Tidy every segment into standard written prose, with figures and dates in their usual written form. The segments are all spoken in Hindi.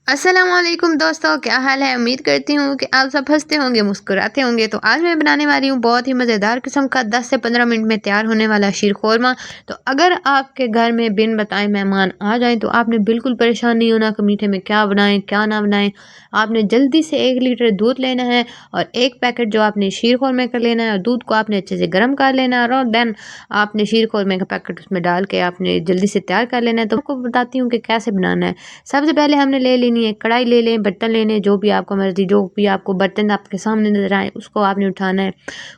अस्सलाम वालेकुम दोस्तों, क्या हाल है। उम्मीद करती हूँ कि आप सब हंसते होंगे, मुस्कुराते होंगे। तो आज मैं बनाने वाली हूँ बहुत ही मज़ेदार किस्म का 10 से 15 मिनट में तैयार होने वाला शीर खोरमा। तो अगर आपके घर में बिन बताए मेहमान आ जाएं तो आपने बिल्कुल परेशान नहीं होना कि मीठे में क्या बनाएं क्या ना बनाएं। आपने जल्दी से 1 लीटर दूध लेना है और एक पैकेट जो आपने शीर खोरमे का लेना है, और दूध को आपने अच्छे से गर्म कर लेना है, और देन आपने शीर खोरमे का पैकेट उसमें डाल के आपने जल्दी से तैयार कर लेना है। तो आपको बताती हूँ कि कैसे बनाना है। सबसे पहले हमने ले लेनी है कढ़ाई, ले लें बर्तन, लेने जो भी आपको मर्जी, जो भी आपको बर्तन आपके सामने नजर आए उसको आपने उठाना है।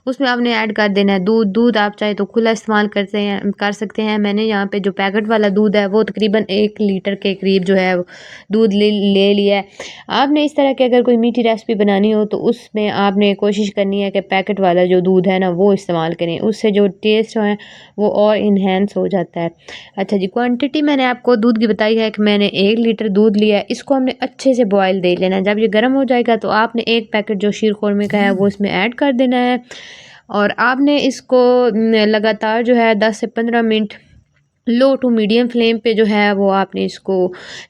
उसमें आपने ऐड कर देना है दूध। दूध आप चाहे तो खुला इस्तेमाल कर सकते हैं। मैंने यहाँ पे जो पैकेट वाला दूध है वो तकरीबन 1 लीटर के करीब जो है वो दूध ले लिया है। आपने इस तरह की अगर कोई मीठी रेसिपी बनानी हो तो उसमें आपने कोशिश करनी है कि पैकेट वाला जो दूध है ना वो इस्तेमाल करें, उससे जो टेस्ट है वो और इन्हेंस हो जाता है। अच्छा जी, क्वांटिटी मैंने आपको दूध की बताई है कि मैंने 1 लीटर दूध लिया है। इसको हमने अच्छे से बॉयल दे लेना है। जब ये गर्म हो जाएगा तो आपने एक पैकेट जो शीर खोरमे का है वो इसमें ऐड कर देना है, और आपने इसको लगातार जो है 10 से 15 minute low to medium flame पे जो है वो आपने इसको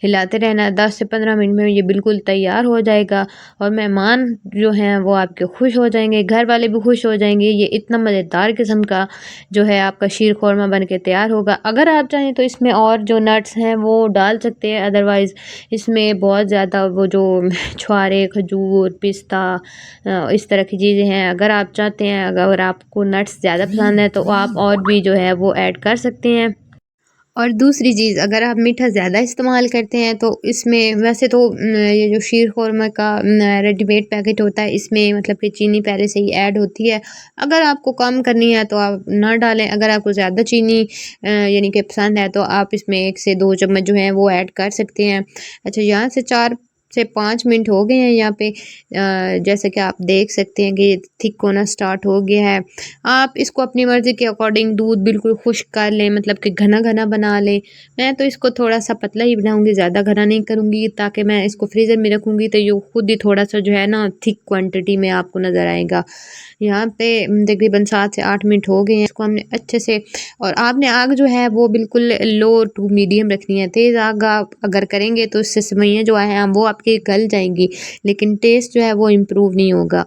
हिलाते रहना है। 10 से 15 मिनट में ये बिल्कुल तैयार हो जाएगा और मेहमान जो हैं वो आपके खुश हो जाएंगे, घर वाले भी खुश हो जाएंगे। ये इतना मज़ेदार किस्म का जो है आपका शीर खोरमा बन के तैयार होगा। अगर आप चाहें तो इसमें और जो नट्स हैं वो डाल सकते हैं, अदरवाइज़ इसमें बहुत ज़्यादा वो जो छुआरे, खजूर, पिस्ता, इस तरह की चीज़ें हैं। अगर आप चाहते हैं, अगर आपको नट्स ज़्यादा पसंद है तो आप और भी जो है वो ऐड कर सकते हैं। और दूसरी चीज़, अगर आप मीठा ज़्यादा इस्तेमाल करते हैं तो इसमें वैसे तो ये जो शीर खोरमा का रेडीमेड पैकेट होता है इसमें मतलब कि चीनी पहले से ही ऐड होती है। अगर आपको कम करनी है तो आप ना डालें। अगर आपको ज़्यादा चीनी यानी कि पसंद है तो आप इसमें 1 से 2 चम्मच जो है वो ऐड कर सकते हैं। अच्छा, यहाँ से 4 से 5 मिनट हो गए हैं यहाँ पे। जैसे कि आप देख सकते हैं कि ये थिक होना स्टार्ट हो गया है। आप इसको अपनी मर्ज़ी के अकॉर्डिंग दूध बिल्कुल खुश्क कर लें, मतलब कि घना घना बना लें। मैं तो इसको थोड़ा सा पतला ही बनाऊंगी, ज़्यादा घना नहीं करूँगी, ताकि मैं इसको फ्रीज़र में रखूँगी तो ये खुद ही थोड़ा सा जो है ना थिक क्वांटिटी में आपको नज़र आएगा। यहाँ पे तकरीबन 7 से 8 मिनट हो गए हैं। इसको हमने अच्छे से, और आपने आग जो है वो बिल्कुल लो टू मीडियम रखनी है। तेज़ आग आप अगर करेंगे तो इससे सेवइयाँ जो है वो आपकी गल जाएंगी, लेकिन टेस्ट जो है वो इम्प्रूव नहीं होगा।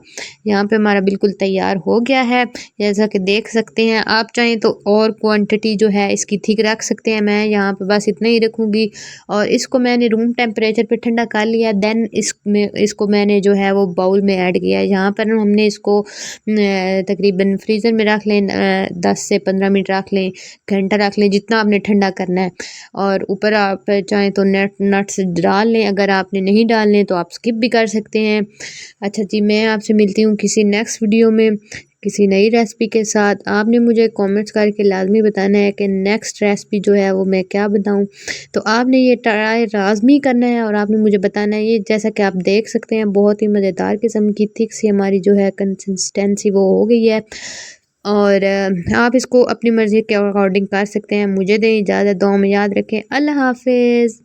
यहाँ पे हमारा बिल्कुल तैयार हो गया है, जैसा कि देख सकते हैं। आप चाहें तो और क्वांटिटी जो है इसकी थिक रख सकते हैं। मैं यहाँ पे बस इतना ही रखूँगी, और इसको मैंने रूम टेम्परेचर पे ठंडा कर लिया। देन इसको मैंने जो है वो बाउल में ऐड किया है। यहाँ पर हमने इसको तकरीबन फ्रीज़र में रख लें, 10 से 15 मिनट रख लें, घंटा रख लें, जितना आपने ठंडा करना है। और ऊपर आप चाहें तो नट्स डाल लें, अगर आपने नहीं डालने तो आप स्किप भी कर सकते हैं। अच्छा जी, मैं आपसे मिलती हूँ किसी नेक्स्ट वीडियो में किसी नई रेसिपी के साथ। आपने मुझे कमेंट्स करके लाजमी बताना है कि नेक्स्ट रेसिपी जो है वो मैं क्या बताऊं। तो आपने ये ट्राई लाजमी करना है और आपने मुझे बताना है। ये जैसा कि आप देख सकते हैं बहुत ही मज़ेदार किस्म की थिक सी हमारी जो है कंसिस्टेंसी वो हो गई है। और आप इसको अपनी मर्ज़ी के अकॉर्डिंग कर सकते हैं। मुझे दें इजाज़त, दुआ में याद रखें। अल्लाह हाफिज़।